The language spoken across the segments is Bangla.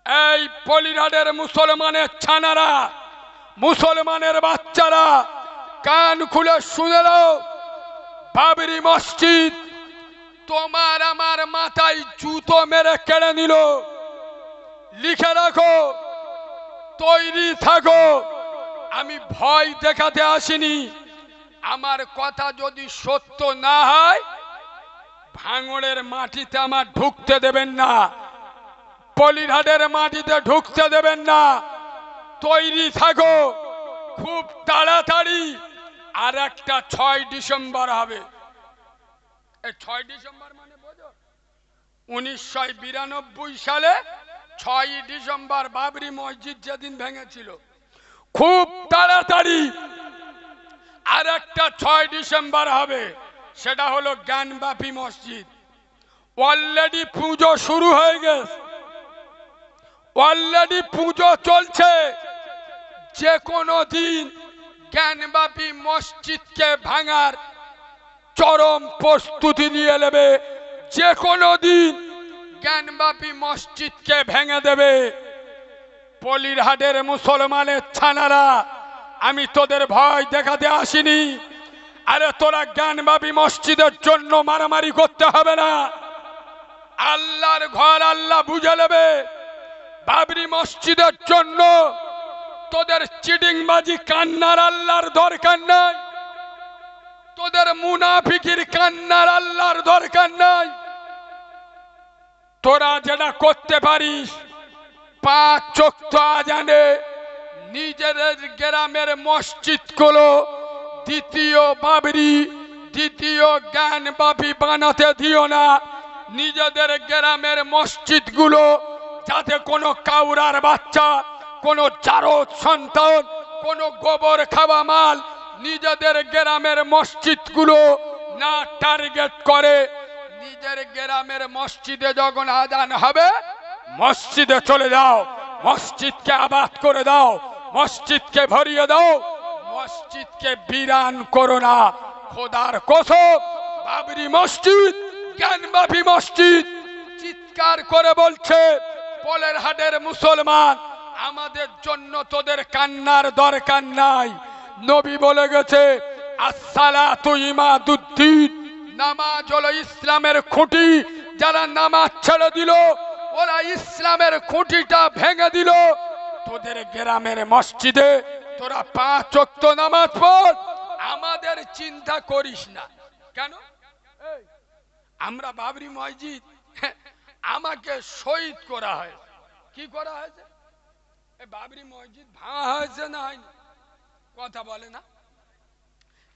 এই পলিরাডের মুসলমানের ছানারা, মুসলমানের বাচ্চারা কান খুলে শুনে নাও, বাবরি মসজিদ তোমার আমার মাথায় জুতো মেরে কেড়ে নিল। লিখে রাখো, তৈরি থাকো। আমি ভয় দেখাতে আসিনি। আমার কথা যদি সত্য না হয়, ভাঙড়ের মাটিতে আমার ঢুকতে দেবেন না, পলিরহাটের মাটিতে ঢুকতে দেবেন না। তৈরি থাকো, খুব তাড়াতাড়ি আর একটা 6 ডিসেম্বর হবে। এই 6 ডিসেম্বর মানে বোঝো, 1992 সালে 6 ডিসেম্বর বাবরি মসজিদ যেদিন ভেঙেছিল। খুব তাড়াতাড়ি আর একটা 6 ডিসেম্বর হবে, সেটা হলো জ্ঞানবাপী মসজিদ। অলরেডি পুজো শুরু হয়ে গেছে, অলরেডি পুজো চলছে। যে কোনো দিন জ্ঞানবাপী মসজিদকে ভাঙার চরম প্রস্তুতি নিয়ে নেবে। যে কোনো দিন জ্ঞানবাপী মসজিদকে ভেঙে দেবে। পলিরহাটের মুসলমানের ছানারা, আমি তোদের ভয় দেখাতে আসিনি। আরে তোরা জ্ঞানবাপী মসজিদের জন্য মারামারি করতে হবে না। আল্লাহর ঘর আল্লাহ বুঝে নেবে। বাবরি মসজিদের জন্য তোদের চিটিংবাজি কান্নার আল্লাহর দরকার নাই, তোদের মুনাফিকির কান্নার আল্লাহর দরকার নাই। তোরা যেটা করতে পারিস, 5 ওয়াক্ত আজানে নিজেদের গ্রামের মসজিদগুলো দ্বিতীয় বাবরি, দ্বিতীয় জ্ঞানবাপী বানাতে দিও না। নিজেদের গ্রামের মসজিদগুলো যাতে কোনো কাউরার বাচ্চা, কোনো জারদ সন্তান, কোনো গোবর খাওয়া মাল নিজেদের গ্রামের মসজিদগুলো না টার্গেট করে। নিজের গ্রামের মসজিদে যখন আজান হবে, মসজিদে চলে যাও, মসজিদকে আবাদ করে দাও, মসজিদকে ভরিয়ে দাও, মসজিদকে বিরান করো না। খোদার কসম, বাবরি মসজিদ, জ্ঞানবাপী মসজিদ চিৎকার করে বলছে, পলেরহাটের মুসলমান, আমাদের জন্য তোদের কান্নার দরকার নাই। নবী বলে গেছে, আসসালাতু ইমাদুদ্দিন, নামাজ হলো ইসলামের খুঁটি। যারা নামাজ ছেড়ে দিল, ওরা ইসলামের খুঁটিটা ভেঙে দিল। তোদের গ্রামের মসজিদে তোরা 5 ওয়াক্ত নামাজ পড়, আমাদের চিন্তা করিস না। কেন? আমরা বাবরি মসজিদ, আমাকে শহীদ করা হয়েছে। কি করা হয়েছে? বাবরি মসজিদ ভাঙা হয়েছে না হয়নি? কথা বলে না।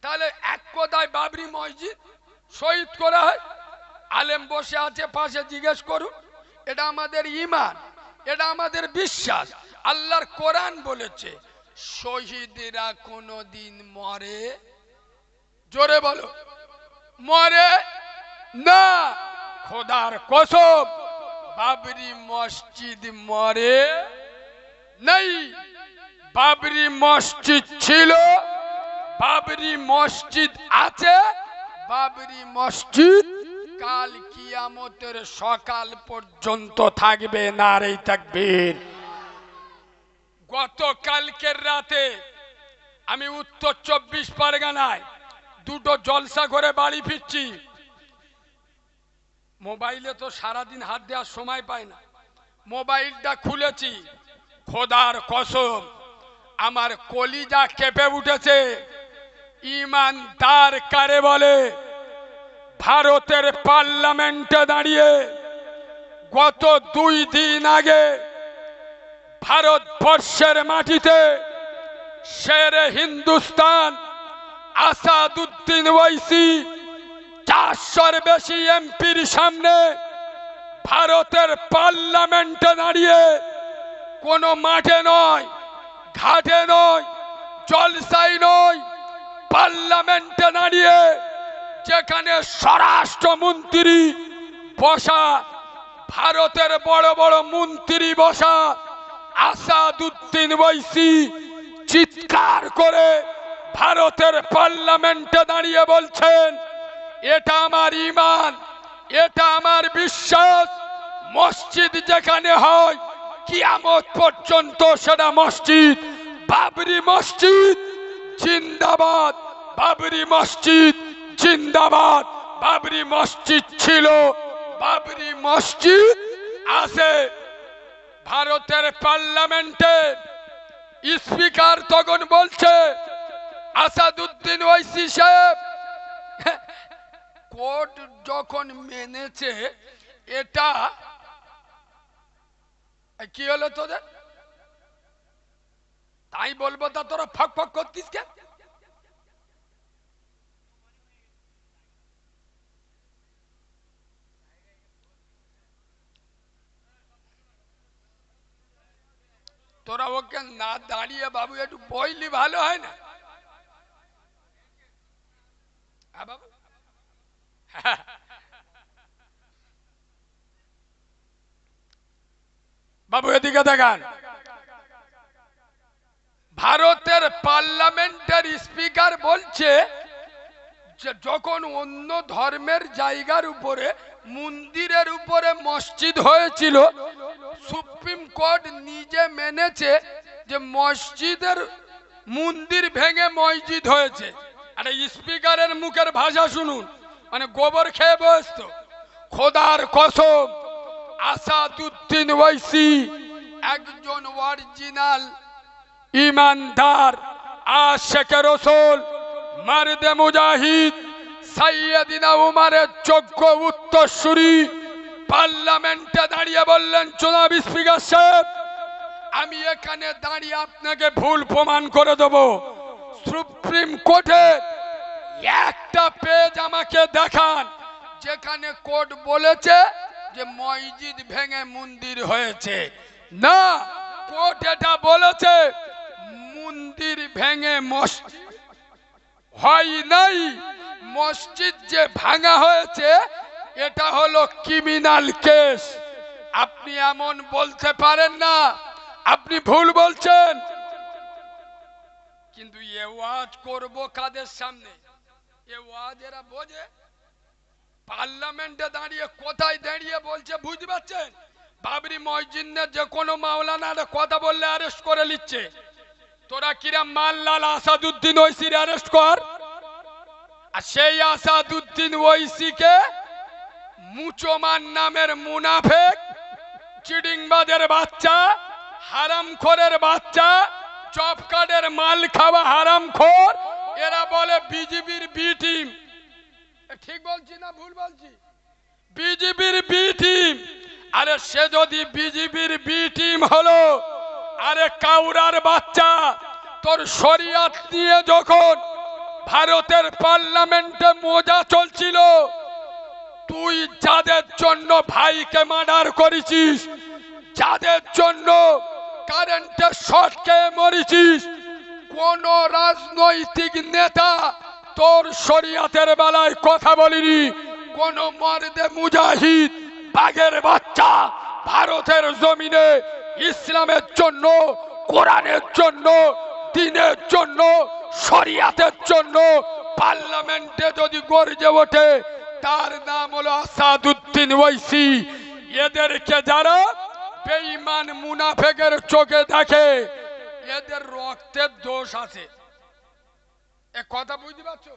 তাহলে এক কথায় বাবরি মসজিদ শহীদ করা হয়। আলেম বসে আছে পাশে, জিজ্ঞেস করুন। এটা আমাদের ঈমান, এটা আমাদের বিশ্বাস। আল্লাহর কোরআন বলেছে, শহীদরা কোনদিন মরে, জোরে বলো, মরে না। খোদার কসম, বাবরি মসজিদ মরে নাই। বাবরি মসজিদ ছিল, বাবরি মসজিদ আছে, বাবরি মসজিদ কাল কিয়ামতের সকাল পর্যন্ত থাকবে। নারে তাকবীর। গতকালকের রাতে আমি উত্তর 24 পরগনায় 2টো জলসা করে বাড়ি ফিরছি। মোবাইলে তো সারাদিন হাত দেওয়ার সময় পাই না, মোবাইলটা খুলেছি। খোদার কসম, আমার কলিজা কেঁপে উঠেছে। ইমানদার কারে বলে? ভারতের পার্লামেন্টে দাঁড়িয়ে গত 2 দিন আগে ভারতবর্ষের মাটিতে শেরে হিন্দুস্তান আসাদুদ্দিন ওয়াইসি 400-র বেশি এমপির সামনে ভারতের পার্লামেন্টে দাঁড়িয়ে, কোনো মাঠে নয়, ঘাটে নয়, জলসাই নয়, পার্লামেন্টে দাঁড়িয়ে, যেখানে স্বরাষ্ট্রমন্ত্রী বসা, ভারতের বড় বড় মন্ত্রী বসা, আসাদুদ্দিন ওয়াইসি চিৎকার করে ভারতের পার্লামেন্টে দাঁড়িয়ে বলছেন, এটা আমার ঈমান, এটা আমার বিশ্বাস। মসজিদ যেখানে হয় কিয়ামত পর্যন্ত সেটা মসজিদ। বাবরি মসজিদ জিন্দাবাদ, বাবরি মসজিদ জিন্দাবাদ। বাবরি মসজিদ ছিল, বাবরি মসজিদ আছে। ভারতের পার্লামেন্টে স্পিকার তখন বলছে, আসাদুদ্দিন ওয়াইসি সাহেব, কোর্ট যখন মেনেছে এটা কি হলো তোদের, তাই বলবো তা তোরা ফক ফক করতিস কেন? তোরা ওকে না দাঁড়িয়ে বাবু একটু বইলি ভালো হয় না? বাবু বাবু এদিকে দেখান। ভারতের পার্লামেন্টের স্পিকার বলছে যে যখন অন্য ধর্মের জায়গার উপরে, মন্দিরের উপরে মসজিদ হয়েছিল, সুপ্রিম কোর্ট নিজে মেনেছে যে মসজিদের মন্দির ভেঙে মসজিদ হয়েছে। আরে স্পিকারের মুখের ভাষা শুনুন, মানে গোবর খেয়ে বসতো। খোদার কসম, আসাদুদ্দিন ওয়াইসি একজন অরিজিনাল ইমানদার আশিকে রাসূল, মারদে মুজাহিদ, সাইয়েদিনা উমারের যোগ্য উত্তরসূরি। পার্লামেন্টে দাঁড়িয়ে বললেন, জনাব স্পিকার সাহেব, আমি এখানে দাঁড়িয়ে আপনাকে ভুল প্রমাণ করে দেব। সুপ্রিম কোর্টে একটা পেজ আমাকে দেখান যেখানে কোর্ট বলেছে যে মসজিদ ভেঙে মন্দির হয়েছে। না, কোর্ট এটা বলেছে মন্দির ভেঙে মসজিদ হয় নাই। মসজিদ যে ভাঙা হয়েছে এটা হলো ক্রিমিনাল কেস। আপনি এমন বলতে পারেন না, আপনি ভুল বলছেন। কিন্তু এ ওয়াজ করব কাদের সামনে? এ ওয়াজ এরা বোঝে? পার্লামেন্টে দাঁড়িয়ে কোথায় দাঁড়িয়ে বলছে বুঝতে পারছেন? বাবরি মসজিদের যে কোনো মাওলানা কথা বললে অ্যারেস্ট করে নিচ্ছে। তোরা কিরাম মাল্লাল আসাদুদ্দিন ওয়াইসির অ্যারেস্ট কর। আর সেই আসাদুদ্দিন ওয়াইসিকে মুচোমান নামের মুনাফেক, চিডিংবাজের বাচ্চা, হারামখোরের বাচ্চা, জব কার্ডের মাল খাওয়া হারামখোর, এরা বলে বিজেপির বি টিম। ঠিক বলছি না ভুল বলছি? বিজেপির বি টিম। আরে সে যদি বিজেপির বি টিম হলো, আরে কাউরার বাচ্চা, তোর শরিয়াত নিয়ে যখন ভারতের পার্লামেন্টে মজা চলছিল, তুই যাদের জন্য ভাইকে মার্ডার করেছিস, যাদের জন্য কারেন্টের শর্ট খেয়ে মরেছিস, কোন রাজনৈতিক নেতা তোর শরিয়াতের বেলায় কথা বলিনি। কোন মর্দে মুজাহিদ, বাঘের বাচ্চা ভারতের জমিনে ইসলামের জন্য, কোরআনের জন্য, দ্বীনের জন্য, শরিয়াতের জন্য পার্লামেন্টে যদি গর্জে ওঠে, তার নাম হলো আসাদুদ্দিন ওয়াইসি। এদেরকে যারা বেঈমান মুনাফেকের চোখে দেখে, এদের রক্তের দোষ আছে। এ কথা বুঝতে পারছো?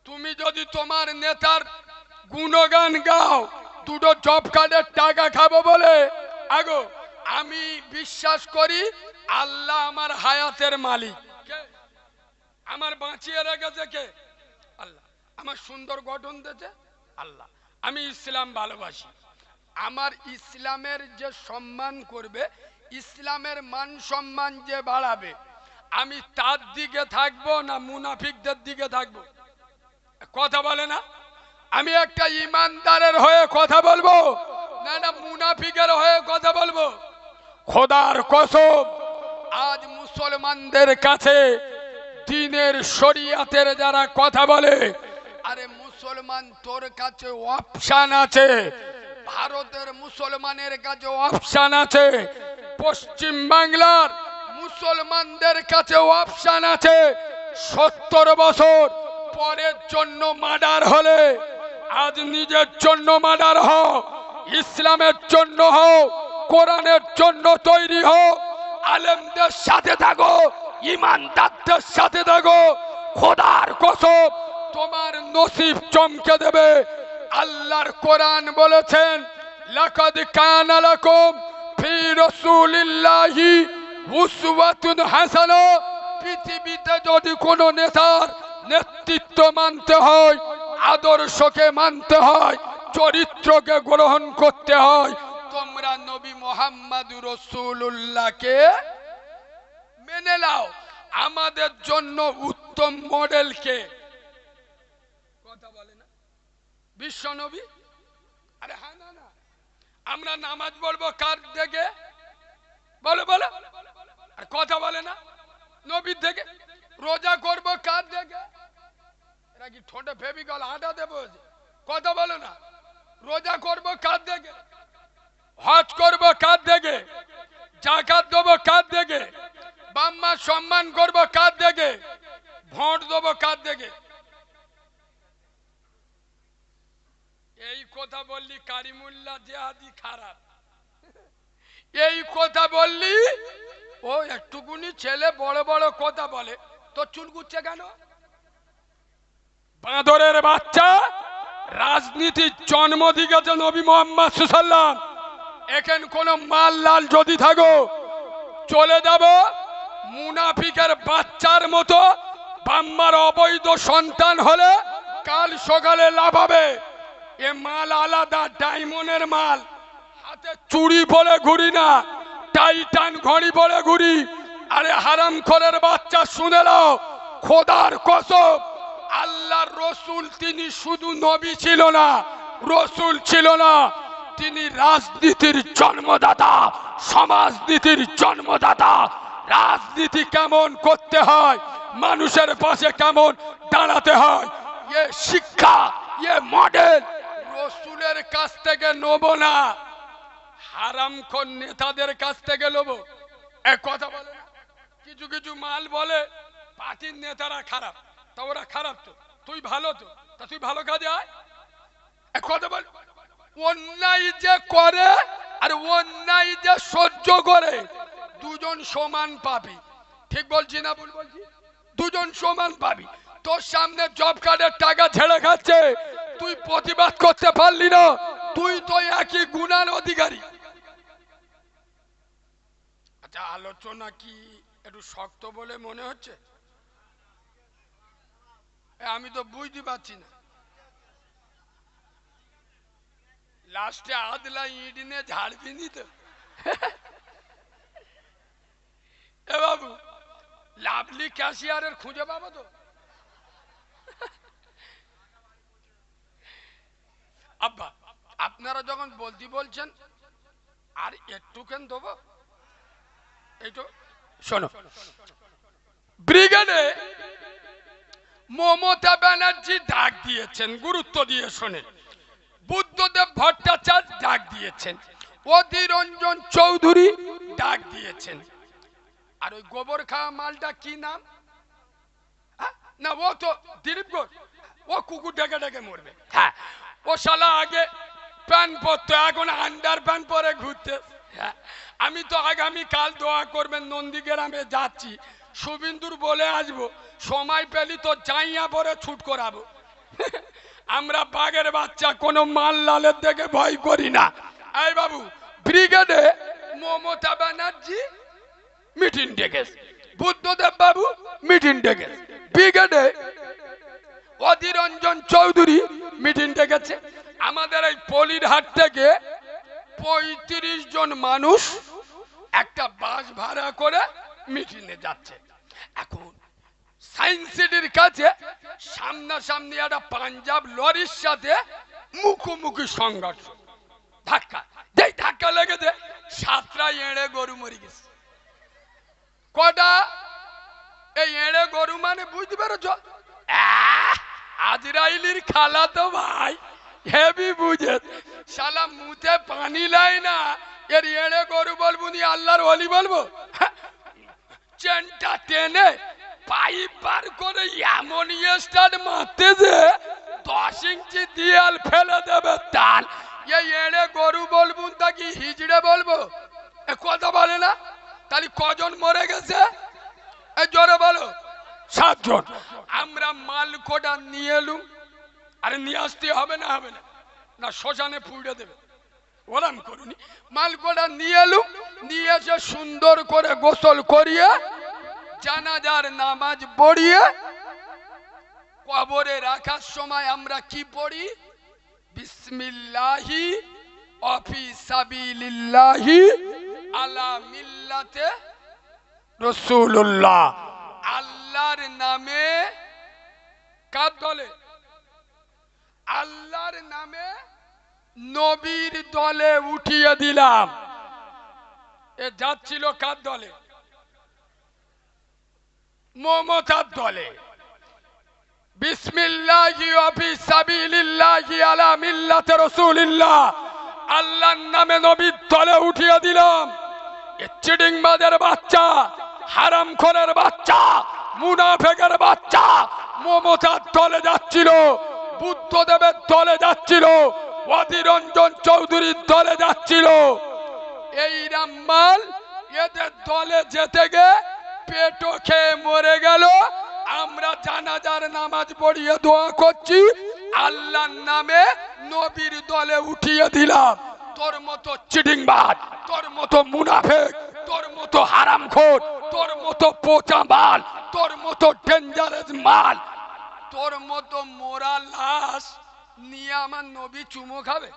তুমি যদি তোমার নেতার গুণগান গাও, দুটো জব কার্ডের টাকা খাবো বলে, আগো আমি বিশ্বাস করি আল্লাহ আমার হায়াতের মালিক। আমার বাঁচিয়ে রেখেছে কে? আল্লাহ। আমার সুন্দর গঠন দিয়েছে আল্লাহ। আমি ইসলাম ভালোবাসি। আমার ইসলামের যে সম্মান করবে, ইসলামের মান সম্মান যে বাড়াবে, আমি তার দিকে থাকবো না মুনাফিকদের দিকে থাকবো? কথা বলে না? আমি একটা ইমানদারের হয়ে কথা বলবো না না মুনাফিকের হয়ে কথা বলবো? খোদার কসম, আজ মুসলমানদের কাছে দ্বীনের শরিয়াতের যারা কথা বলে, আরে মুসলমান তোর কাছে অপশন আছে, ভারতের মুসলমানের কাছে অপশন আছে, পশ্চিম বাংলার মুসলমানদের কাছে অপশন আছে। 70 বছর পরের জন্য মার্ডার হলে, আজ নিজের জন্য মার্ডার হও, ইসলামের জন্য হও, কোরআনের জন্য তৈরি হও, আলেমদের সাথে থাকো, ইমানদারদের সাথে থাকো। খোদার কসম তোমার নসিব চমকে দেবে। আল্লাহর কোরআন বলেছেন, লাকাদ কানা লাকুম ফি রাসূলিল্লাহি উসওয়াতুন হাসানা। পৃথিবীতে যদি কোনো নেতার নেতৃত্ব মানতে হয়, আদর্শকে মানতে হয়, চরিত্রকে গ্রহণ করতে হয়, তোমরা নবী মুহাম্মদুর রাসূলুল্লাহকে মেনে নাও। আমাদের জন্য উত্তম মডেল কে? কথা বলে না বিশ্ব নবী? আরে হ্যাঁ না না, আমরা নামাজ পড়বো কার দেখে? বলে বলে। আর কথা বলে না নবীর দেখে। রোজা করবো কার দেখে? এরা কি ঠোঁটে ফেভিকল আটা দেবো? কথা বলে না। রোজা করবো কার দেখে? হজ করবো কার দেখে? জাকাত দেবো কার দেখে? বাম্মা সম্মান করবো কার দেখে? ভোট দেবো কার দেখে? এই কথা বললি কারিমুল্লাহ জিহাদি খারাপ, এই কথা বললি ও একটুকুনি ছেলে বড় বড় কথা বলে, তো চুল গুচ্ছে কেন? বাঁদরের বাচ্চা রাজনীতির জন্ম দিয়েছে নবী মুহাম্মদ সাল্লাল্লাহু আলাইহি ওয়াসাল্লাম। এখন কোন মাল লাল যদি থাকো, চলে যাব মুনাফিকের বাচ্চার মতো। বাম্মার অবৈধ সন্তান হলে কাল সকালে লাভ হবে। এ মাল আলাদা, ডায়মন্ডের মাল। হাতে চুড়ি পরে ঘুরি না, টাইটান ঘড়ি পরে ঘুরি। আরে হারামখোরের বাচ্চা শুনে নাও, খোদার কসম আল্লাহর রসুল তিনি শুধু নবী ছিল না, রসুল ছিল না, তিনি রাজনীতির জন্মদাতা, সমাজনীতির জন্মদাতা। রাজনীতি কেমন করতে হয়, মানুষের পাশে কেমন দাঁড়াতে হয়, এ শিক্ষা, এ মডেল রসুলের কাছ থেকে নেব না, হারামখোর নেতাদের কাছ থেকে নেব। এক কথা বলে না, কিছু কিছু মাল বলে পার্টির নেতারা খারাপ, তা ওরা খারাপ তো, তুই ভালো তো, তা তুই ভালো কাজে আয়। এক কথা বল, অন্যায় যে করে আর অন্যায় যে সহ্য করে দুজন সমান পাবি। ঠিক বলছি না ভুল বলছি? দুজন সমান পাবি। তোর সামনে জব কার্ডের টাকা ছেড়ে খাচ্ছে, তুই প্রতিবাদ করতে পারলি না, তুই তো একই গুনার অধিকারী। আচ্ছা, আলোচনা কি একটু শক্ত বলে মনে হচ্ছে? আমি তো বুঝতে পারছি না। লাস্টে আদলা ইট নিয়ে ঝাড়বি নি তো? এ বাবু, লাভলি ক্যাশিয়ারের খুঁজে পাবো তো? আব্বা, আপনারা যখন বলছেন আর একটু কেন দেবো, এই তো শোনো। ব্রিগেডে মমতা ব্যানার্জি ডাক দিয়েছেন, গুরুত্ব দিয়ে শোনেন। বুদ্ধদেব ভট্টাচার্য ডাক দিয়েছেন, অধীর রঞ্জন চৌধুরী ডাক দিয়েছেন। আর ওই গোবর খাওয়া মালটা কি নাম? না, ও তো দিলীপ ঘোষ, ও কুকুর ডেকে ডেকে মরবে। হ্যাঁ, ও শালা আগে প্যান্ট পরতো, এখন আন্ডার প্যান্ট পরে ঘুরতে। আমি তো আগামী কাল দোয়া করবেন, নন্দীগ্রামে যাচ্ছি, শুভিন্দুর বলে আসবো, সময় পেলি তো জাইয়া পরে ছুট করাবো। আমরা বাঘের বাচ্চা, কোনো মাল লালের দেখে ভয় করি না। এই বাবু, ব্রিগেডে মমতা ব্যানার্জি মিটিং ডেকেছে, বুদ্ধদেব বাবু মিটিং ডেকেছে, ব্রিগেডে অধীর রঞ্জন চৌধুরী মিটিং ডেকেছে। আমাদের এই পলিরহাট থেকে ৩৫ জন মানুষ একটা বাস ভাড়া করে মিটিংয়ে যাচ্ছে। এখন সায়েন্স সিটির কাছে সামনাসামনি একটা পাঞ্জাব লরির সাথে মুখোমুখি সংঘর্ষ, ধাক্কা, যেই ধাক্কা লেগেছে ৭টা এড়ে গরু মরে গেছে। কটা? এই এড়ে গরু মানে বুঝতে পেরেছ? আজরাইলির খালা তো ভাই হেভি বুঝে, শালা মুখে পানি লাই না, এর এড়ে গরু বলবো নি আল্লাহর ওলি বলবো? চেনটা টেনে পাইপ বার করে এমন স্টার্ট মারতে যে 10 ইঞ্চি দেয়াল ফেলে দেবে তাল। এই এড়ে গরু বলবো নাকি হিজড়ে বলবো? এ কথা বলে না। তাহলে কজন মরে গেছে? জোরে বলো। 7 জন। আমরা মাল কোটা নিয়ে এলুম। আরে নিয়ে আসতে হবে না, হবে না, না শ্মশানে পুড়ে দেবে, ওরাম করুনি। মাল কোটা নিয়ে এলুম, নিয়ে এসে সুন্দর করে গোসল করিয়ে জানাজার নামাজ পড়িয়ে কবরে রাখার সময় আমরা কি পড়ি? বিসমিল্লাহি ওয়াফি সাবিলিল্লাহি আলা মিল্লাতে রাসূলুল্লাহ। আল্লাহর নামে কার দলে? আল্লাহর নামে নবীর দলে উঠিয়ে দিলাম। এ যাচ্ছিল কার দলে? মমতার দলে। বিসমিল্লাহি ওয়া ফি সাবিলিল্লাহি আলা মিল্লাতি রাসূলিল্লাহ, আল্লাহর নামে নবীর দলে উঠিয়ে দিলাম। এ চিডিংবাজের বাচ্চা, হারামখোরের বাচ্চা, মুনাফিকের বাচ্চা মমতার দলে যাচ্ছিল, বুদ্ধদেবের দলে যাচ্ছিল, অধীররঞ্জন চৌধুরীর দলে যাচ্ছিল। এই রামমাল এদের দলে যেতে গে পেটো খেয়ে মরে গেল। আমরা জানাজার নামাজ পড়িয়ে দোয়া করছি, আল্লাহর নামে নবীর দলে উঠিয়ে দিলাম। তোর মতো চিটিংবাজ, তোর মতো মুনাফিক, তোর মতো হারামখোর, তোর মতো পচা মাল, তোর মতো ডেঞ্জারাস মাল, তোর মতো মোরা লাশ নিয়ে আমার নবী চুমো খাবে?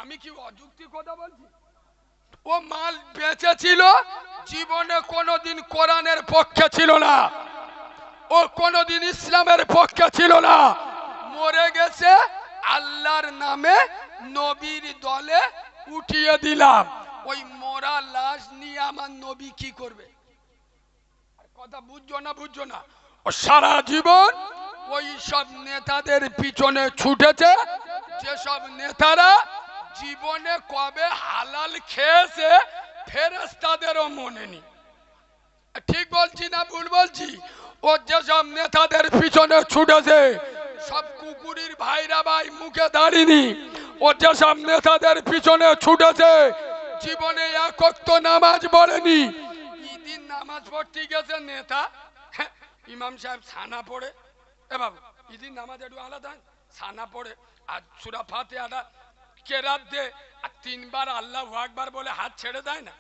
আমি কি অযুক্তি কথা বলছি? ও মাল বেঁচে ছিল, জীবনে কোনোদিন কোরআনের পক্ষে ছিল না, ও কোনোদিন ইসলামের পক্ষে ছিল না। মরে গেছে, আল্লাহর নামে নবীর দলে উঠিয়ে দিলাম। ওই মোরা লাশ নিয়ে আমার নবী কি করবে? কথা বুঝছো না? বুঝছো না? ও সারা জীবন ওই সব নেতাদের পিছনে ছুটেছে, যেসব নেতারা জীবনে কবে হালাল খেয়েছে ফেরেশতাদেরও মনে নেই। ঠিক বলছি না ভুল বলছি? ও যেসব নেতাদের পিছনে ছুটেছে, সব কুকুরির ভাইরা ভাই মুখে দাঁড়িনি। ও যেসব নেতাদের পিছনে ছুটেছে, জীবনে এক ওয়াক্ত নামাজ পড়েনি। ঈদের নামাজ পড়তে গেছে নেতা, ইমাম সাহেব ছানা পড়ে, এ বাবু ঈদের নামাজ একটু আলাদা, ছানা পড়ে আর সূরা ফাতিহাটা কেরাত দে, আর 3 বার আল্লাহু আকবার বলে হাত ছেড়ে দেয় না।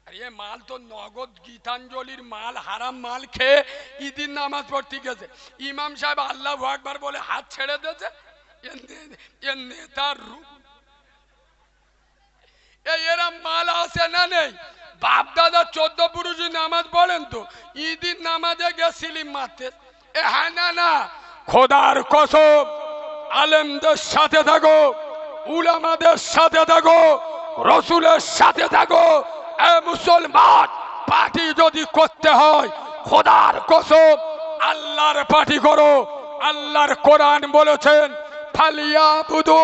আরে মাল তো নগদ গীতাঞ্জলির মাল, হারাম মাল খেয়ে ঈদের নামাজ পড়তে গেছে, ইমাম সাহেব আল্লাহু আকবার বলে হাত ছেড়ে দিয়েছে। এ নেতার রূপ। এরা মাল আছে না নেই? বাপ দাদা 14 পুরুষ নামাজ পড়েন তো, ঈদের নামাজে গেছিলি মারতে? এ হ্যাঁ না না, খোদার কসম, আলেমদের সাথে থাকো, উলামাদের সাথে থাকো, রসুলের সাথে থাকো। এ মুসলমান, পার্টি যদি করতে হয় খোদার কসম আল্লাহর পার্টি করো। আল্লাহর কোরআন বলেছেন, ফালিয়াবুদু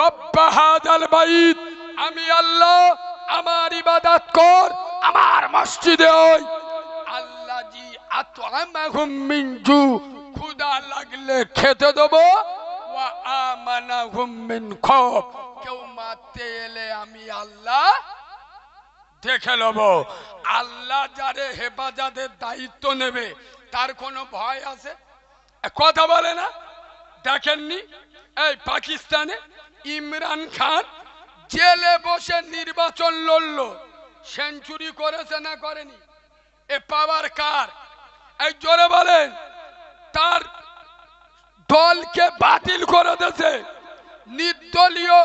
রব্ব হাযাল বাইত, আমি আল্লাহ, আমার ইবাদত কর আমার মসজিদে। ওই আল্লাজি আতআমাহুম মিন জু, ক্ষুধা লাগলে খেতে দেবো, ওয়া আমানাহুম মিন খৌফ, কেউ মারতে এলে আমি আল্লাহ দেখে নেব। আল্লাহ যারে হেফাজতের দায়িত্ব নেবে তার কোনো ভয় আছে? কথা বলে না? দেখেননি এই পাকিস্তানে ইমরান খান জেলে বসে নির্বাচন লড়লো, সেঞ্চুরি করেছে না করেনি? এ পাওয়ার কার? এই জোরে বলেন। তার দলকে বাতিল করে দিয়েছে, নির্দলীয়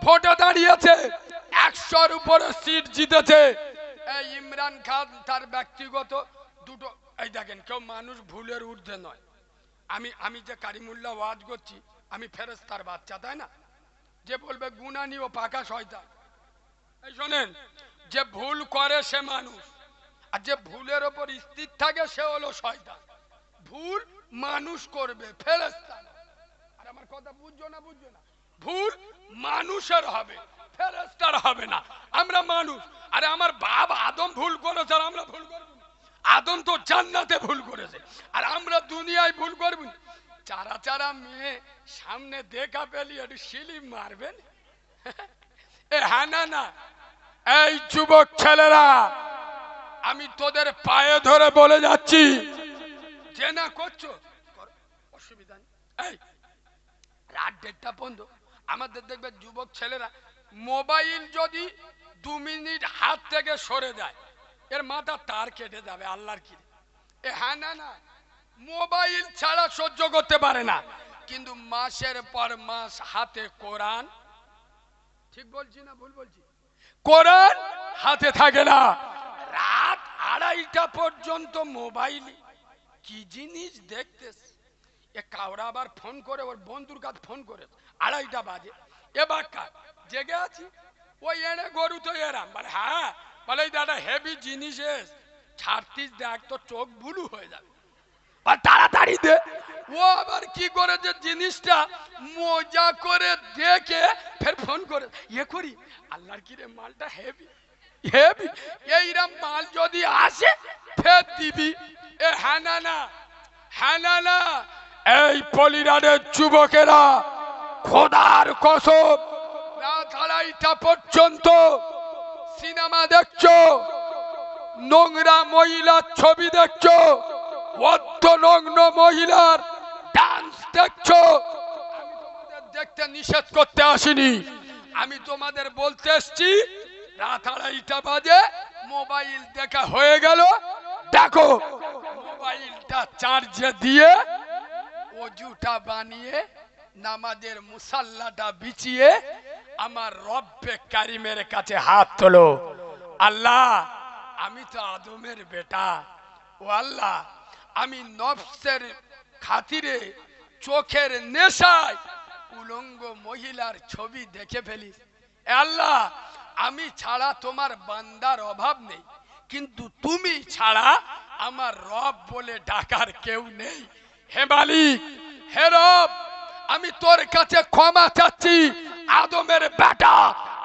ভোটে দাঁড়িয়েছে, 100-র উপরে সিট জিতেছে। এই ইমরান খান তার ব্যক্তিগত দুটো, এই দেখেন কেউ মানুষ ভুলের ঊর্ধ্বে নয়। আমি যে কারিমুল্লাহ ওয়াজ করছি, আমি ফেরেশতার বাচ্চা, তাই না? যে বলবে গুনানি ও পাকা শয়তান, এই শোনেন, যে ভুল করে সে মানুষ, আর যে ভুলের ওপর স্থির থাকে সে হলো শয়তান। ভুল মানুষ করবে, ফেরেশতা। আর আমার কথা বুঝছো না? বুঝছো না? ভুল মানুষের হবে, ফেরেশতার হবে না। আমরা মানুষ। আরে আমার বাপ আদম ভুল করেছে, আর আমরা ভুল করব? আদম তো জান্নাতে ভুল করেছে, আর আমরা দুনিয়ায় ভুল করব। চারা চারা মেয়ে সামনে দেখা পেলি একটু শিলিম মারবেন। এ হ্যাঁ না না, এই যুবক ছেলেরা আমি তোদের পায়ে ধরে বলে যাচ্ছি, যে না করছো অসুবিধা নেই। এই রাত 1:30 পর্যন্ত আমাদের দেখবে যুবক ছেলেরা মোবাইল যদি 2 মিনিট হাত থেকে সরে যায় এর মাথা তার কেটে যাবে আল্লাহর কি। এ হ্যাঁ না না, মোবাইল ছাড়া সহ্য করতে পারে না, কিন্তু মাসের পর মাস হাতে কোরআন, ঠিক বলছি না ভুল বলছি, কোরআন হাতে থাকে না। রাত 2:30 পর্যন্ত মোবাইল কি জিনিস দেখতেছে। এ কাউরা আবার ফোন করে ওর বন্ধুর কাছে ফোন করে 2:30 বাজে, এবার কাজ জেগে আছি, ওই এনে গরু তো এরাম বলে, হ্যাঁ বলে দাদা হেভি জিনিস ছাড়তিস, দেখ তো চোখ বুলু হয়ে যাবে, তাড়াতাড়ি দে। ও আবার কি করে যে জিনিসটা মজা করে দেখে ফের ফোন করে ইয়ে করি, আল্লাহর কি রে মালটা হেভি হেভি, এইরকম মাল যদি আসে ফের দিবি। এ হ্যাঁ না না, হ্যাঁ না না, এই পলিরাডের যুবকেরা খোদার কসম রাত 2:30 পর্যন্ত সিনেমা দেখছো, নোংরা মহিলার ছবি দেখছো, অর্ধনগ্ন মহিলার ডান্স দেখছো। আমি তোমাদের দেখতে নিষেধ করতে আসিনি, আমি তোমাদের বলতে এসছি রাত 2:30 বাজে মোবাইল দেখা হয়ে গেল, দেখো মোবাইলটা চার্জে দিয়ে ওজুটা বানিয়ে নামাজের মুসাল্লাটা বিছিয়ে আমার রব্বে কারিমের কাছে হাত তোলো। আল্লাহ আমি তো আদমের বেটা, ও আল্লাহ আমি নফসের খাতিরে চোখের নেশায় উলঙ্গ মহিলার ছবি দেখে ফেলি। আল্লাহ আমি ছাড়া তোমার বান্দার অভাব নেই, কিন্তু তুমি ছাড়া আমার রব বলে ডাকার কেউ নেই। হে মালিক, হে রব, আমি তোর কাছে ক্ষমা চাচ্ছি, আদমের বেটা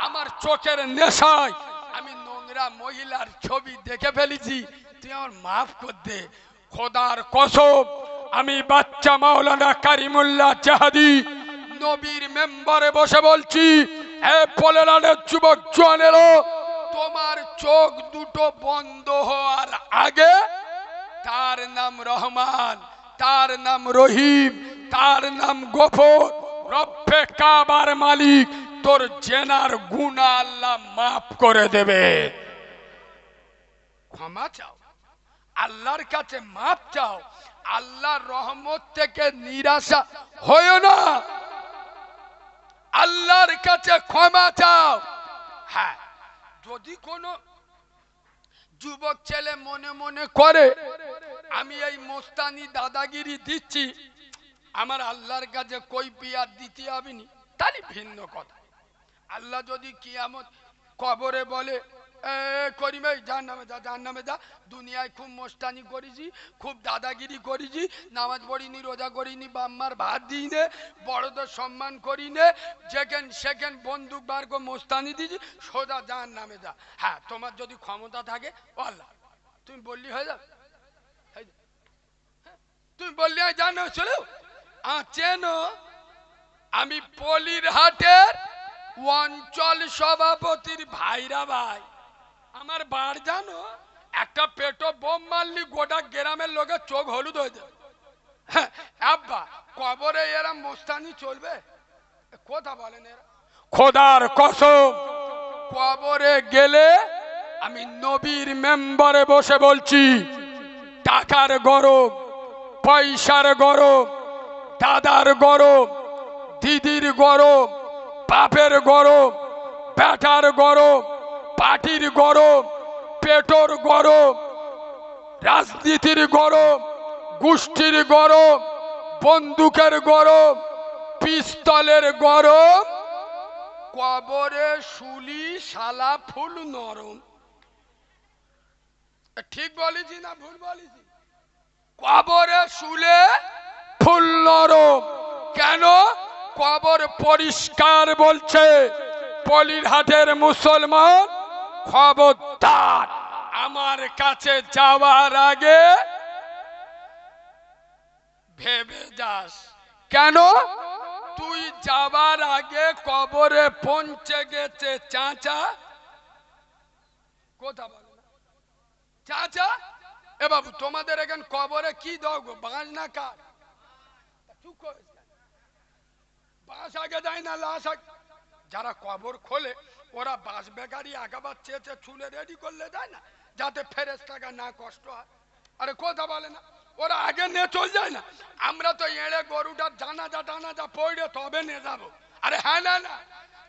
আমার চোখের নেশায় আমি নোংরা মহিলার ছবি দেখে ফেলেছি, তুই আমার মাফ কর দে। খোদার কসম আমি বাচ্চা মাওলানা কারিমুল্লাহ জাহাদি নবীর মেম্বারে বসে বলছি, হে পলেরানের যুবক জোয়ানেরো, তোমার চোখ দুটো বন্ধ হওয়ার আগে তার নাম রহমান, তার নাম রহিম, তার নাম গফর, রব্বে কাবার মালিক, তোর জেনার গুনাহ আল্লাহ মাফ করে দেবে। ক্ষমা চাও, আল্লাহর কাছে মাফ চাও, আল্লাহর রহমত থেকে নিরাশা হয়ো না, আল্লাহর কাছে ক্ষমা চাও। হ্যাঁ, যদি কোনো যুবক ছেলে মনে মনে করে আমি এই মোস্তানি দাদাগিরি দিচ্ছি, আমার আল্লাহর কাছে কৈফিয়ত দিতে হবে নি, তাহলে ভিন্ন কথা। আল্লাহ যদি কিয়ামত কবরে বলে করিম জাহান্নামে যা, জাহান্নামে যা, দুনিয়ায় খুব মোস্তানি করেছি, খুব দাদাগিরি করেছি, নামাজ পড়িনি, রোজা করিনি, বাম্মার ভাত দিই নে, বড়দের সম্মান করি নে, যেখান সেখান বন্দুক বার করে মোস্তানি দিয়েছি, সোজা জাহান্নামে যা। হ্যাঁ, তোমার যদি ক্ষমতা থাকে ও আল্লাহ তুমি বললি হয়ে যাবে, তুমি বললি জানো চলো চেন, আমি পলির হাটের অঞ্চল সভাপতির ভাইরা ভাই, আমার বার জানো একটা পেটো বোম মারলি গোটা গ্রামের লোকের চোখ হলুদ হয়ে যাবে। আব্বা কবরে এরা মোস্তানি চলবে, কথা বলেন এরা। খোদার কসম কবরে গেলে আমি নবীর মেম্বারে বসে বলছি, টাকার গরম, পয়সার গরম, দাদার গরম, দিদির গরম, বাপের গরম, বেটার গরম, পার্টির গরম, পেটোর গরম, রাজনীতির গরম, গোষ্ঠীর গরম, বন্দুকের গরম, পিস্তলের গরম, কবরে শুলি শালা ফুল নরম। ঠিক বলেছি না ভুল বলেছি? কবরে শুলে ফুল নরম কেন? কবর পরিষ্কার বলছে, পলিরহাটের মুসলমান খবরদার আমার কাছে যাওয়ার আগে ভেবে যাস। কেন? তুই যাবার আগে কবরে পৌঁছে গেছে চাচা, কথা বলে না চাচা। এ বাবু, তোমাদের এখানে কবরে কি দাও গো, বাঁশ না কাঠ? চুপ করে, বাঁশ আগে দেয় না লাশ আগে? যারা কবর খোলে ওরা বাঁশ বেকারি আগাবার চেয়েছে চুলে রেডি করলে দেয় না, যাতে ফেরেশতাকে না কষ্ট হয়। আরে কথা বলে না, ওরা আগে নিয়ে চল যায় না? আমরা তো এড়ে গরুটার জানাজা টানাজা পড়ে তবে নিয়ে যাবো। আরে হ্যাঁ না না,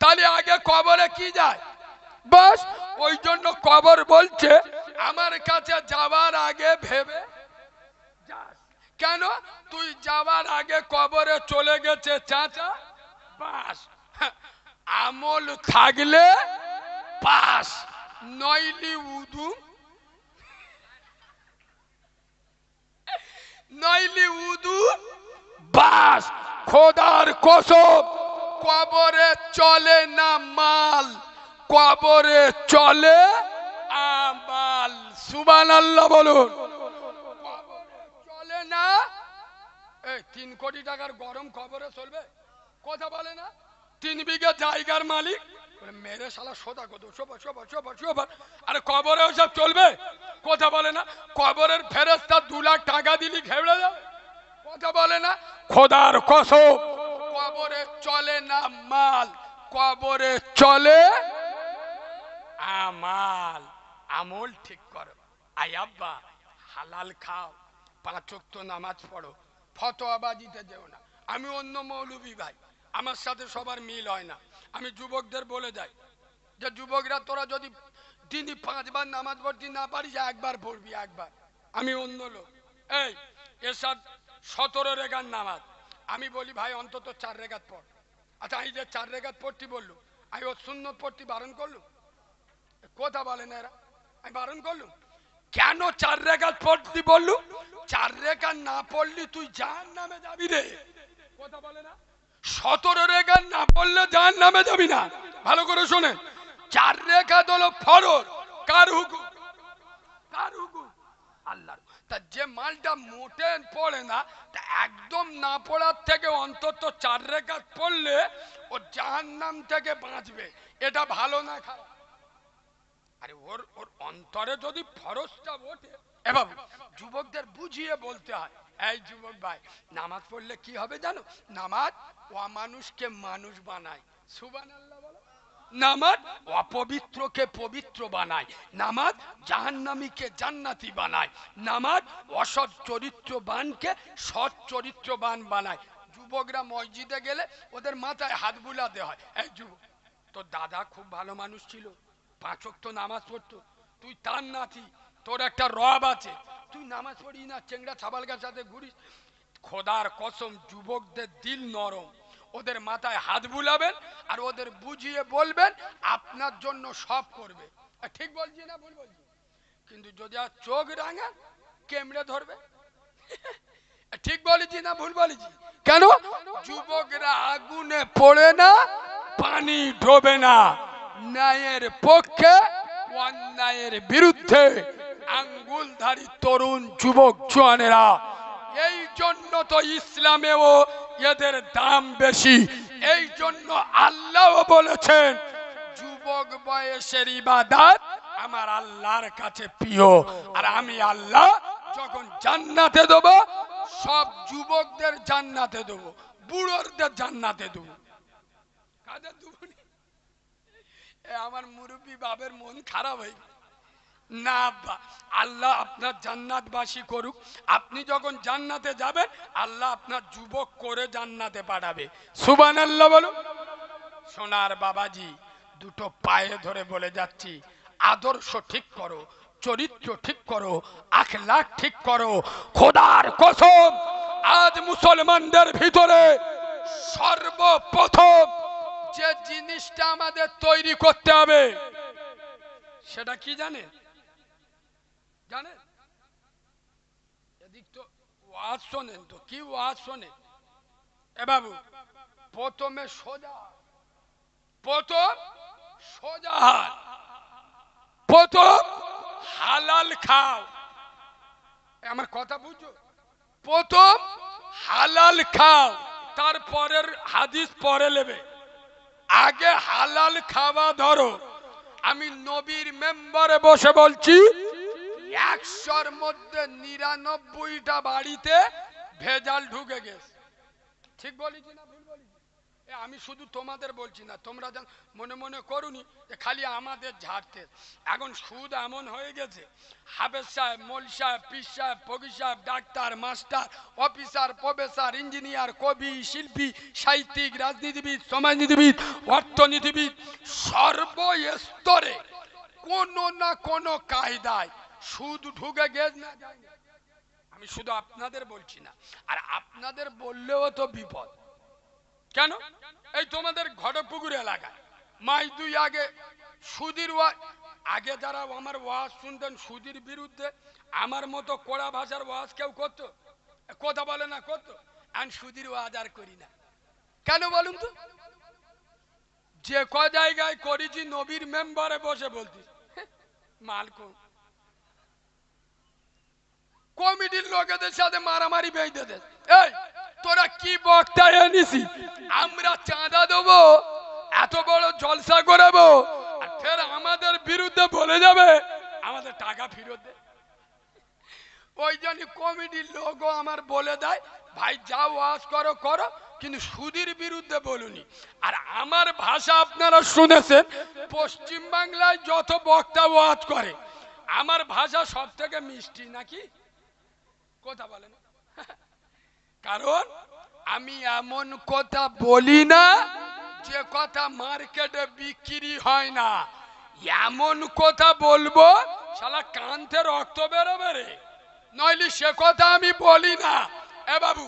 তাহলে আগে কবরে কি যায়? বাস ওই জন্য কবর বলছে আমার কাছে যাওয়ার আগে ভেবে যাস। কেন? তুই যাওয়ার আগে কবরে চলে গেছে চাচা, বাস। আমল থাকলে পাস, নইলি উদু, নইলি উদু বাস। খোদার কসম, কবরে চলে না মাল, কবরে চলে আমাল। সুবহানাল্লাহ বলুন। চলে না এই 3 কোটি টাকার গরম কবরে চলবে? কথা বলে না? 3 বিঘা জায়গার মালিক মেরে শালা সোদা কত শোভা শোভা শোভা শোভা। আরে কবরে ওসব চলবে? কথা বলে না? কবরের ফেরেশতা 2 লাখ টাকা দিলি ঘেবড়ে যাবে? কথা বলে না? খোদার কসম, কবরে চলে না মাল, কবরে চলে আমাল। আমল ঠিক করো। আই আব্বা, হালাল খাও, 5 ওয়াক্ত নামাজ পড়ো, ফতোয়াবাজিতে যেও না। আমি অন্য মৌলবী ভাই, আমার সাথে সবার মিল হয় না। আমি যুবকদের বলে যাই যে যুবকরা তোরা যদি দিনই 5 বার নামাজ পড়তে না পারিস, একবার পড়বি, একবার। আমি অন্য লোক। এই এরশাদ 17 রেখাত নামাজ, আমি বলি ভাই অন্তত 4 রেখাত পড়। আচ্ছা এই যে 4 রেখাত পড়তে বললু, আমি ওর সুন্নত পড়তে বারণ করলু? কথা বলে না এরা? আমি বারণ করলু কেন? 4 রেখাত পড়তে বললু? 4 রেখাত না পড়লি তুই জাহান্নামে যাবি রে। কথা বলে না? 17 রেখাত না পড়লে জাহান্নামে যাবি না। ভালো করে শোনেন, 4 রেখাত হলো ফরজ। কার হুকুম? কার হুকুম? আল্লাহর। তা যে মালটা মোটে পড়ে না, তা একদম না পড়ার থেকে অন্তত 4 রেখাত পড়লে ও জাহান্নাম থেকে বাঁচবে। এটা ভালো না খারাপ? আরে ওর ওর অন্তরে যদি ফরজটা ওঠে। এ বাবু, যুবকদের বুঝিয়ে বলতে হয়, এই যুবক ভাই, নামাজ পড়লে কি হবে জানো? নামাজ অমানুষকে মানুষ বানায়। সুবহানাল্লাহ বলো। নামাজ অপবিত্রকে পবিত্র বানায়। নামাজ জাহান্নামীকে জান্নাতি বানায়। নামাজ অসৎ চরিত্রবানকে সৎ চরিত্রবান বানায়। যুবকরা মসজিদে গেলে ওদের মাথায় হাত বুলাতে হয়। এই যুবক, তোর দাদা খুব ভালো মানুষ ছিল, 5 ওয়াক্ত নামাজ পড়তো, তুই তার নাতি, তোর একটা রব আছে, তুই নামাজ পড়ি না, চেংড়া ছাবালকার সাথে ঘুরিস। খোদার কসম, যুবকদের দিল নরম, ওদের মাথায় হাত বুলাবেন আর ওদের বুঝিয়ে বলবেন আপনার জন্য সব করবে। ঠিক বলছি না ভুল বলছি? কিন্তু যদি আর চোখ রাঙা, কেমড়ে ধরবে। ঠিক বলেছি না ভুল বলেছি? কেন? যুবকরা আগুনে পড়ে না, পানি ডোবে না। ন্যায়ের পক্ষে, অন্যায়ের বিরুদ্ধে আঙ্গুলধারী তরুণ যুবক জওয়ানেরা। এই জন্য তো ইসলামেও এদের দাম বেশি। এই জন্য আল্লাহ বলেছেন যুবক বয়সের ইবাদত আমার আল্লাহর কাছে প্রিয়। আর আমি আল্লাহ যখন জান্নাতে দেব, সব যুবকদের জান্নাতে দেব, বুড়োদের জান্নাতে দেব। কাদের দেব? আমার মুরব্বী বাবের মন খারাপ হয়ে না। আল্লাহ আপনার জান্নাতবাসী করুক। আপনি যখন জান্নাতে যাবেন, আল্লাহ আপনার যুবক করে জান্নাতে পাঠাবে। সুবহানাল্লাহ বলো। সোনার বাবাজি, দুটো পায়ে ধরে বলে যাচ্ছি, আদর্শ ঠিক করো, চরিত্র ঠিক করো, আখলাক ঠিক করো। খোদার কসম, আজ মুসলমানদের ভিতরে সর্বপ্রথম যে জিনিসটা আমাদের তৈরি করতে হবে, সেটা কি জানেন? জানেন? এদিক তো ওয়াজ শোনেন, তো কি ওয়াজ শোনে? এ বাবু, প্রথমে সোজা, প্রথম সোজা, প্রথম হালাল খাও। আমার কথা বুঝো? প্রথম হালাল খাও। তারপরের হাদিস পরে নেবে, আগে হালাল খাওয়া ধরো। আমি নবীর মেম্বারে বসে বলছি 100-র মধ্যে 99টা বাড়িতে ভেজাল ঢুকে গেছে। ঠিক বলেছি না ভুল বলেছি? আমি শুধু তোমাদের বলছি না, তোমরা যেন মনে মনে করুনি যে খালি আমাদের ঝাড়তে। এখন সুদ এমন হয়ে গেছে, হাফেজ সাহেব, মৌল সাহেব, পীর সাহেব, ফকির সাহেব, doctor, master, officer, professor, engineer, কবি, শিল্পী, সাহিত্যিক, রাজনীতিবিদ, সমাজনীতিবিদ, অর্থনীতিবিদ, সর্বস্তরে কোনো না কোনো কায়দায় সুদ ঢুকে গেছে না যায় না। আমি শুধু আপনাদের বলছি না, আর আপনাদের বললেও তো বিপদ। কেন? এই তোমাদের ঘটপুকুর এলাকায় মাস 2 আগে সুদীর আগে যারা আমার ওয়াজ শুনতেন সুদীর বিরুদ্ধে, আমার মতো কড়া ভাষার ওয়াজ কেউ করতো? কথা বলে না করতো? আমি সুদীর ওয়াজ আর করি না। কেন বলুন তো? যে ক জায়গায় করেছি নবীর মেম্বারে বসে বলতি মালকো কমিটির লোকেদের সাথে মারামারি বেঁধে দে। এই তোরা কি বক্তা এনেছি? আমরা চাঁদা দেবো, এত বড় জলসা করাবো, আর ফের আমাদের বিরুদ্ধে বলে যাবে আমাদের টাকা ফেরত দে। ওই জন্য কমিটির লোকও আমার বলে দেয়, ভাই যাও ওয়াজ করো করো, কিন্তু সুদীর বিরুদ্ধে বলুনি। আর আমার ভাষা আপনারা শুনেছেন, পশ্চিম বাংলায় যত বক্তা ওয়াজ করে আমার ভাষা সব থেকে মিষ্টি নাকি? কথা বলেন। কারণ আমি এমন কথা বলি না যে কথা মার্কেটে বিক্রি হয় না, এমন কথা বলবো শালা কান্তে রক্ত বেরোবে রে, নইলে সে কথা আমি বলি না। এ বাবু,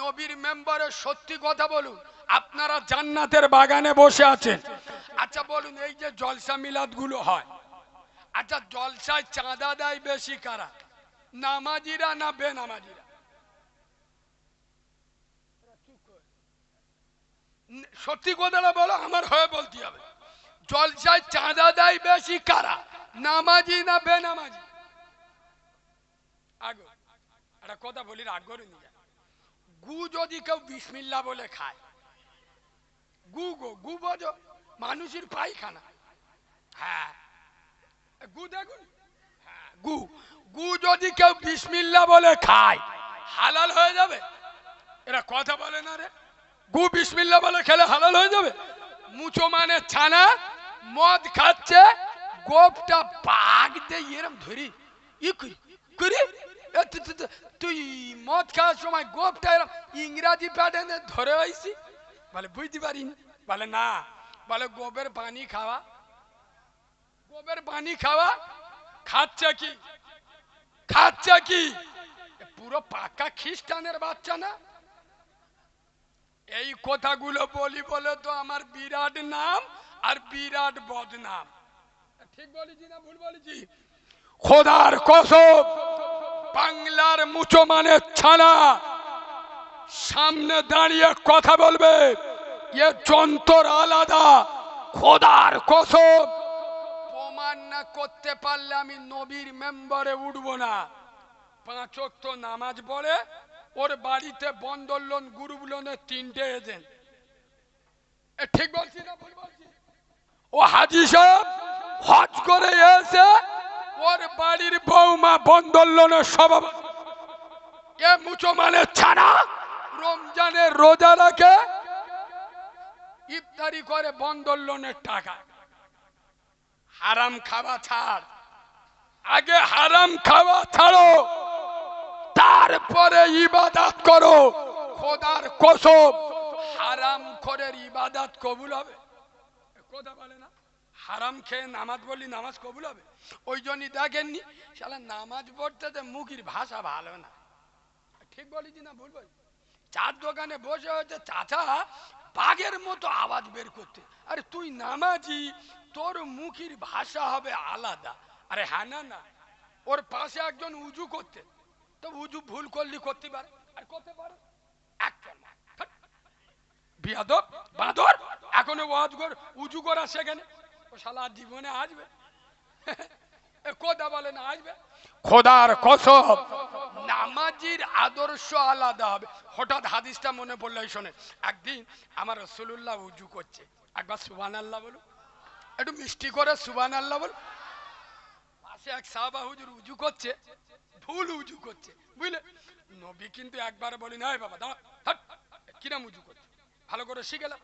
নবীর মেম্বারে সত্যি কথা বলুন, আপনারা জান্নাতের বাগানে বসে আছেন। আচ্ছা বলুন, এই যে জলসা মিলাদ গুলো হয়, আচ্ছা জলসায় চাঁদা দেয় বেশি কারা, নামাজিরা না বেনামাজিরা? সত্যি কথাটা বলো, আমার হয়ে বলতে হবে। জলসায় চাঁদা দেয় বেশি কারা, নামাজি না বেনামাজি? আগো একটা কথা বলি, রাগ করে নিয়ে, গু যদি কেউ বিসমিল্লাহ বলে খায়, গু গো গু বোঝো, মানুষের পায়খানা, হ্যাঁ গু দেখুন, হ্যাঁ গু, গু যদি কেউ বিসমিল্লাহ বলে খায় হালাল হয়ে যাবে? এরা কথা বলে না রে, গু বিসমিল্লাহ বলে খেলে হালাল হয়ে যাবে? মুচো মানে ছানা মদ খাচ্ছে, গোপটা পাক দিয়ে এরম ধরি ই করি, তুই মদ খাওয়ার সময় গোপটা এরম ইংরাজি প্যাটার্নে ধরে হয়েছি বলে বুঝতে পারিনি, বলে না, বলে গোবের পানি খাওয়া, গোবের পানি খাওয়া, খাচ্ছে কি খাচ্ছে কি? পুরো পাকা খ্রিস্টানের বাচ্চা না? এই কথাগুলো বলি বলে তো আমার বিরাট নাম আর বিরাট বদনাম। ঠিক বলেছি না ভুল বলেছি? খোদার কসম, বাংলার মুসলমানের ছানা সামনে দাঁড়িয়ে কথা বলবে, এ যন্ত্র আলাদা। খোদার কসম, প্রমাণ না করতে পারলে আমি নবীর মেম্বারে উঠবো না। 5 ওয়াক্ত নামাজ পড়ে, ওর বাড়িতে বন্দর লোন, গ্রুপ লোনের 3টে এজেন্ট। ঠিক বলছি না ভুল বলছি? ও হাজি সাহেব হজ করে এসে ওর বাড়ির বৌমা বন্দর লোনের সভাপতি। এ মুসলমানের ছানা রমজানের রোজা রাখে, ইফতারি করে বন্দর লোনের টাকা। হারাম খাওয়া ছাড়, আগে হারাম খাওয়া ছাড়ো, তারপরে ইবাদত করো। খোদার কসম, হারাম খোরের ইবাদত কবুল হবে? কথা বলে না, হারাম খেয়ে নামাজ বললি নামাজ কবুল হবে? ওই জন্যই দেখেননি শালা নামাজ পড়তে মুখের ভাষা ভালো না। ঠিক বলেছি না ভুল বলি? চার দোকানে বসে হয়েছে চাচা বাঘের মতো আওয়াজ বের করতে, আরে তুই নামাজি, তোর মুখের ভাষা হবে আলাদা। আরে হ্যাঁ না না, ওর পাশে একজন উজু করতে, তো উজু ভুল করলি করতে পারে, আর করতে পারে বিয়াদব বাঁদর, এখনো ওয়াজ কর উজু করা সেখানে, ও শালা জীবনে আসবে? কথা বলে না আসবে? খোদার কসম, নামাজ নামাজির আদর্শ আলাদা হবে। হঠাৎ হাদিসটা মনে পড়লো, শোনে। একদিন আমার রাসূলুল্লাহ উজু করছে, একবার সুবহানাল্লাহ বলো, একটু মিষ্টি করে সুবহানাল্লাহ বলো। পাশে এক সাহাবা হুজুর উজু করছে, ভুল উজু করছে, বুঝলে। নবী কিন্তু একবার বলি না, বাবা দাঁড়া, হাট, কিরম উজু করছে, ভালো করে শিখেলাম।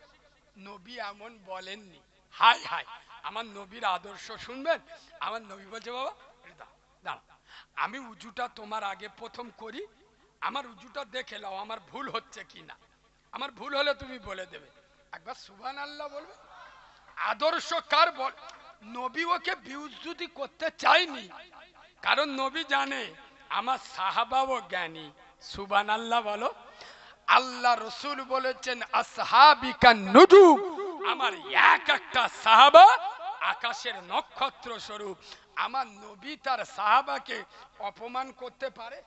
নবী এমন বলেননি। হাই হাই, আমার নবীর আদর্শ শুনবেন। আমার নবী বলছে, বাবা দাঁড়া, আমি উজুটা তোমার আগে প্রথম করি, আমার উজুটা দেখে নাও আমার ভুল হচ্ছে কিনা। আমার ভুল হলে তুমি বলে দেবে, একবার সুবহানাল্লাহ বলবে। আদর্শ কার বল? নবী ওকে বিউজ্জুতি করতে চাইনি, কারণ নবী জানে আমার সাহাবাও জ্ঞানী। সুবহানাল্লাহ বলো। আল্লাহ রসুল বলেছেন আসহাবিকা নুজুম, আমার এক একটা সাহাবা আকাশের নক্ষত্র স্বরূপ। আমার নবী তার সাহাবাকে অপমান করতে পারে?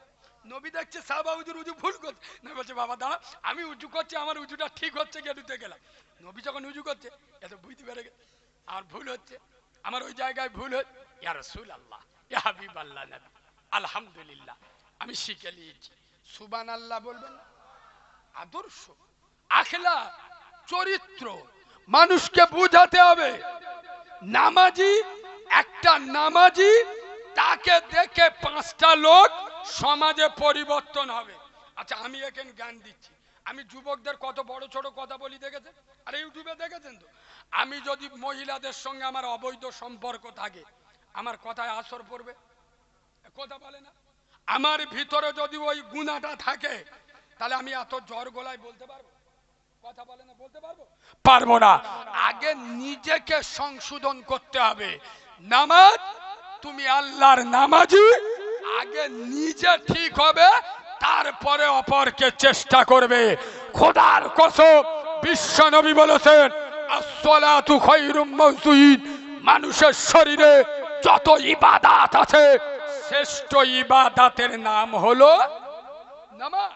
নবী দেখছে সাহাবা হুজুর উজু ভুল করছে, নবী বলছে, বাবা দাঁড়া, আমি উজু করছি, আমার উজুটা ঠিক হচ্ছে গেলুতে গেলাম। নবী যখন উজু করছে, এত বুঝতে পেরে গেছে আমার ভুল হচ্ছে, আমার ওই জায়গায় ভুল হচ্ছে। ইয়া রাসূলুল্লাহ, ইয়া হাবিবাল্লাহ, নবী আলহামদুলিল্লাহ, আমি শিখে নিয়েছি। সুবহানাল্লাহ বলবেন। আদর্শ, আখলা, চরিত্র মানুষকে বুঝাতে হবে। নামাজি, একটা নামাজি, তাকে দেখে 5টা লোক সমাজে পরিবর্তন হবে। আচ্ছা, আমি এখানে জ্ঞান দিচ্ছি, আমি যুবকদের কত বড় ছোট কথা বলি দেখেছেন? আরে ইউটিউবে দেখেছেন তো? আমি যদি মহিলাদের সঙ্গে আমার অবৈধ সম্পর্ক থাকে, আমার কথায় আসর পড়বে? কথা বলে না। আমার ভিতরে যদি ওই গুণাটা থাকে, তাহলে আমি এত জ্বর গলায় বলতে পারবো? কথা বলে না, বলতে পারবো? পারবো না। আগে নিজেকে সংশোধন করতে হবে। নামাজ, তুমি আল্লাহর নামাজি, আগে নিজে ঠিক হবে, তারপরে অপরকে চেষ্টা করবে। খোদার কসম, বিশ্ব নবী বলেছেন আসসালাতু খায়রুম মাওসুইদ, মানুষের শরীরে যত ইবাদত আছে, শ্রেষ্ঠ ইবাদতের নাম হলো নামাজ।